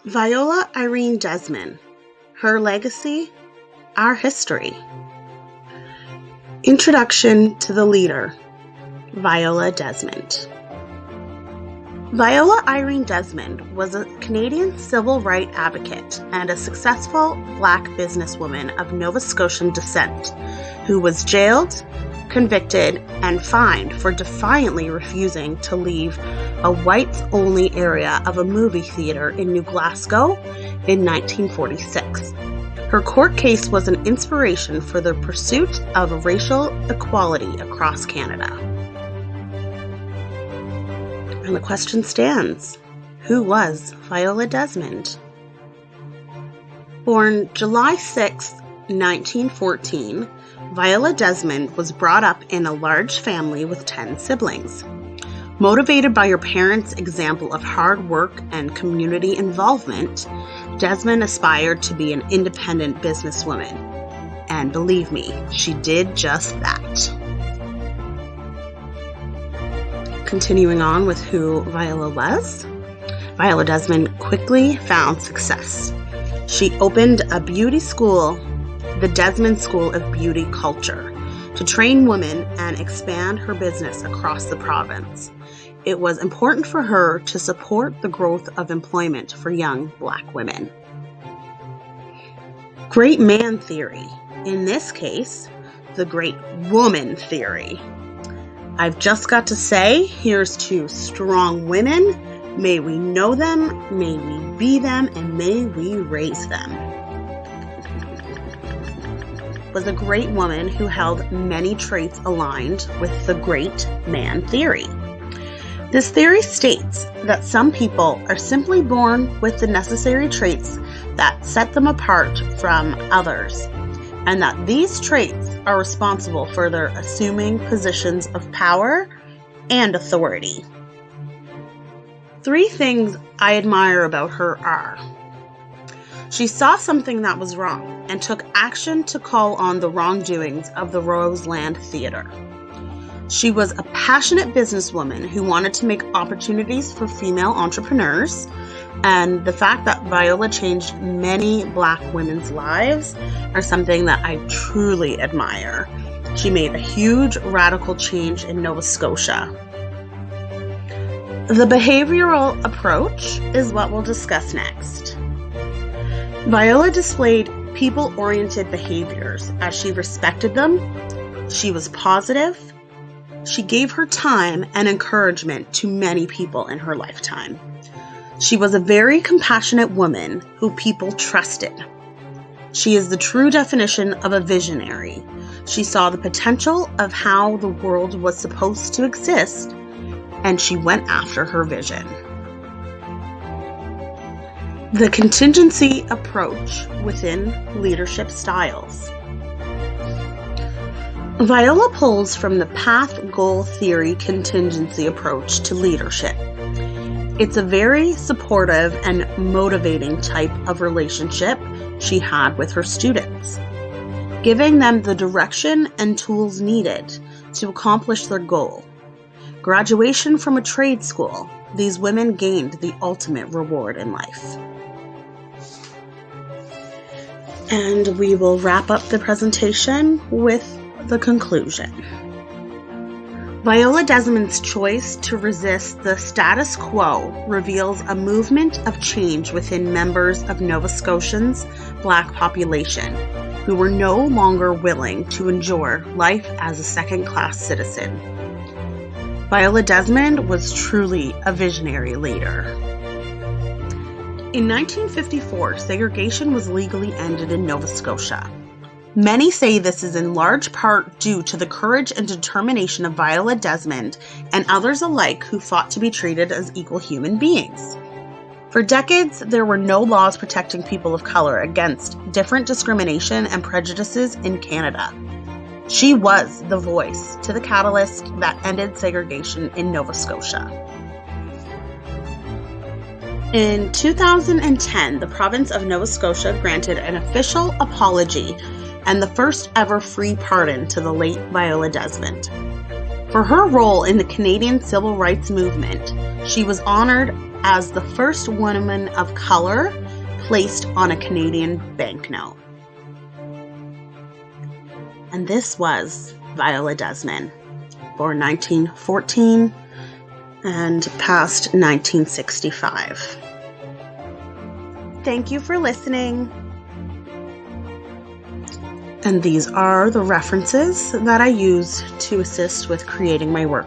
Viola Irene Desmond, her legacy, our history. Introduction to the leader, Viola Desmond. Viola Irene Desmond was a Canadian civil rights advocate and a successful Black businesswoman of Nova Scotian descent who was jailed, convicted, and fined for defiantly refusing to leave a whites-only area of a movie theater in New Glasgow in 1946. Her court case was an inspiration for the pursuit of racial equality across Canada. And the question stands, who was Viola Desmond? Born July 6, 1914, Viola Desmond was brought up in a large family with 10 siblings. Motivated by her parents' example of hard work and community involvement, Desmond aspired to be an independent businesswoman. And believe me, she did just that. Continuing on with who Viola was, Viola Desmond quickly found success. She opened a beauty school, the Desmond School of Beauty Culture, to train women and expand her business across the province. It was important for her to support the growth of employment for young Black women. Great man theory. In this case, the great woman theory. I've just got to say, here's to strong women. May we know them, may we be them, and may we raise them. Was a great woman who held many traits aligned with the great man theory. This theory states that some people are simply born with the necessary traits that set them apart from others, and that these traits are responsible for their assuming positions of power and authority. 3 things I admire about her are: she saw something that was wrong and took action to call on the wrongdoings of the Roseland Theatre. She was a passionate businesswoman who wanted to make opportunities for female entrepreneurs, and the fact that Viola changed many Black women's lives are something that I truly admire. She made a huge radical change in Nova Scotia. The behavioral approach is what we'll discuss next. Viola displayed people-oriented behaviors as she respected them, she was positive, she gave her time and encouragement to many people in her lifetime. She was a very compassionate woman who people trusted. She is the true definition of a visionary. She saw the potential of how the world was supposed to exist, and she went after her vision. The contingency approach within leadership styles. Viola pulls from the path-goal theory contingency approach to leadership. It's a very supportive and motivating type of relationship she had with her students, giving them the direction and tools needed to accomplish their goal. Graduation from a trade school, these women gained the ultimate reward in life. And we will wrap up the presentation with the conclusion. Viola Desmond's choice to resist the status quo reveals a movement of change within members of Nova Scotians' Black population, who were no longer willing to endure life as a second-class citizen. Viola Desmond was truly a visionary leader. In 1954, segregation was legally ended in Nova Scotia. Many say this is in large part due to the courage and determination of Viola Desmond and others alike who fought to be treated as equal human beings. For decades, there were no laws protecting people of color against different discrimination and prejudices in Canada. She was the voice to the catalyst that ended segregation in Nova Scotia. In 2010, the province of Nova Scotia granted an official apology and the first ever free pardon to the late Viola Desmond. For her role in the Canadian civil rights movement, she was honored as the first woman of color placed on a Canadian banknote. And this was Viola Desmond, born 1914 and passed 1965. Thank you for listening. And these are the references that I use to assist with creating my work.